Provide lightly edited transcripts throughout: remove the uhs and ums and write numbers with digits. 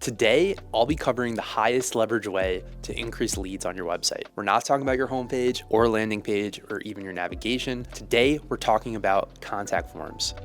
Today, I'll be covering the highest leverage way to increase leads on your website. We're not talking about your homepage or landing page or even your navigation. Today, we're talking about contact forms.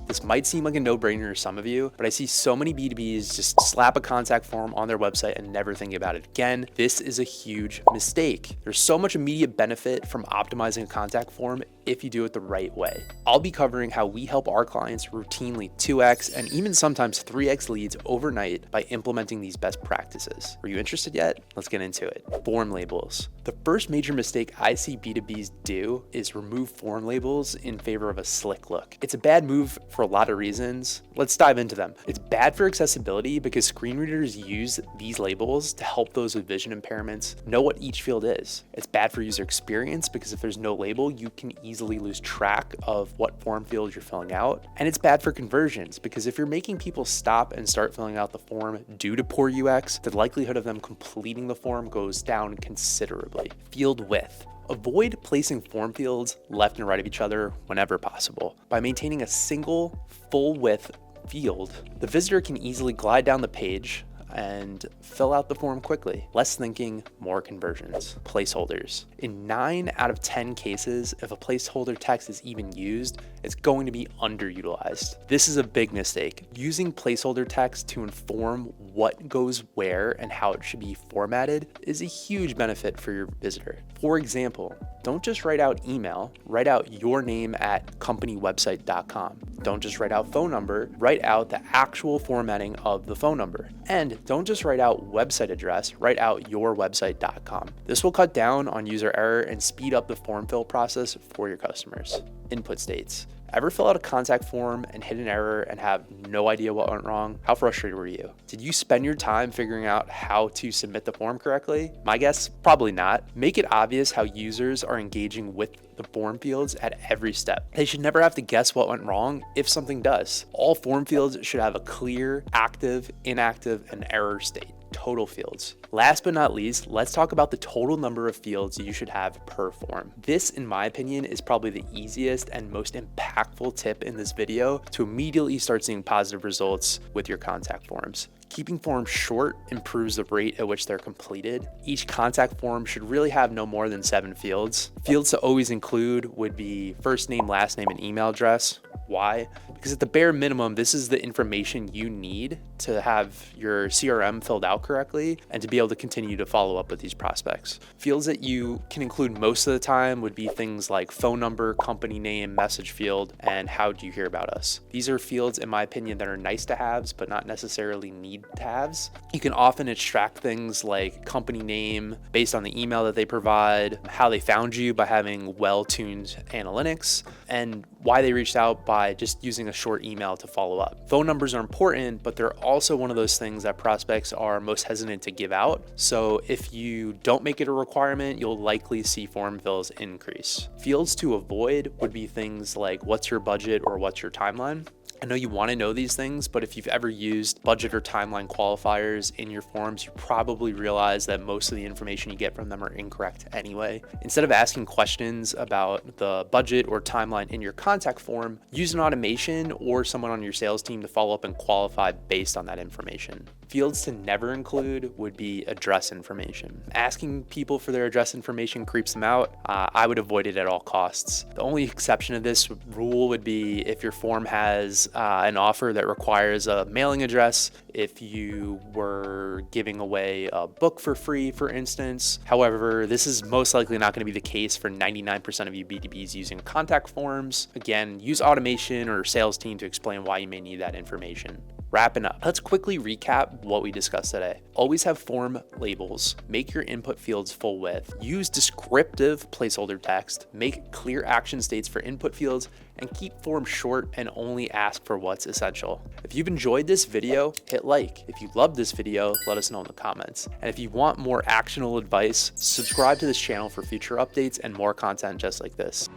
This might seem like a no-brainer to some of you, but I see so many B2Bs just slap a contact form on their website and never think about it again. This is a huge mistake. There's so much immediate benefit from optimizing a contact form if you do it the right way. I'll be covering how we help our clients routinely 2x and even sometimes 3x leads overnight by implementing these best practices. Are you interested yet? Let's get into it. Form labels. The first major mistake I see B2Bs do is remove form labels in favor of a slick look. It's a bad move for a lot of reasons. Let's dive into them. It's bad for accessibility because screen readers use these labels to help those with vision impairments know what each field is. It's bad for user experience because if there's no label, you can easily lose track of what form field you're filling out. And it's bad for conversions because if you're making people stop and start filling out the form due to poor UX, the likelihood of them completing the form goes down considerably. Field width. Avoid placing form fields left and right of each other whenever possible. By maintaining a single full width field, the visitor can easily glide down the page and fill out the form quickly. Less thinking, more conversions. Placeholders. In 9 out of 10 cases, if a placeholder text is even used, it's going to be underutilized. This is a big mistake. Using placeholder text to inform what goes where and how it should be formatted is a huge benefit for your visitor. For example, don't just write out email, write out your name at companywebsite.com. Don't just write out phone number, write out the actual formatting of the phone number. And don't just write out website address, write out yourwebsite.com. This will cut down on user error and speed up the form fill process for your customers. Input states. Ever fill out a contact form and hit an error and have no idea what went wrong? How frustrated were you? Did you spend your time figuring out how to submit the form correctly? My guess, probably not. Make it obvious how users are engaging with the form fields at every step. They should never have to guess what went wrong if something does. All form fields should have a clear, active, inactive, and error state. Total fields. Last but not least, let's talk about the total number of fields you should have per form. This, in my opinion, is probably the easiest and most impactful tip in this video to immediately start seeing positive results with your contact forms. Keeping forms short improves the rate at which they're completed. Each contact form should really have no more than 7 fields. Fields to always include would be first name, last name, and email address. Why? Because at the bare minimum, this is the information you need to have your CRM filled out correctly and to be able to continue to follow up with these prospects. Fields that you can include most of the time would be things like phone number, company name, message field, and how do you hear about us. These are fields, in my opinion, that are nice to haves, but not necessarily need to haves. You can often extract things like company name based on the email that they provide, how they found you by having well-tuned analytics, and why they reached out by just using a short email to follow up. Phone numbers are important, but they're also one of those things that prospects are most hesitant to give out. So if you don't make it a requirement, you'll likely see form fills increase. Fields to avoid would be things like what's your budget or what's your timeline. I know you want to know these things, but if you've ever used budget or timeline qualifiers in your forms, you probably realize that most of the information you get from them are incorrect anyway. Instead of asking questions about the budget or timeline in your contact form, use an automation or someone on your sales team to follow up and qualify based on that information. Fields to never include would be address information. Asking people for their address information creeps them out. I would avoid it at all costs. The only exception of this rule would be if your form has an offer that requires a mailing address, if you were giving away a book for free, for instance. However, this is most likely not going to be the case for 99% of you B2Bs using contact forms. Again, use automation or sales team to explain why you may need that information. Wrapping up, let's quickly recap what we discussed today. Always have form labels, make your input fields full width, use descriptive placeholder text, make clear action states for input fields, and keep forms short and only ask for what's essential. If you've enjoyed this video, hit like. If you loved this video, let us know in the comments. And if you want more actionable advice, subscribe to this channel for future updates and more content just like this.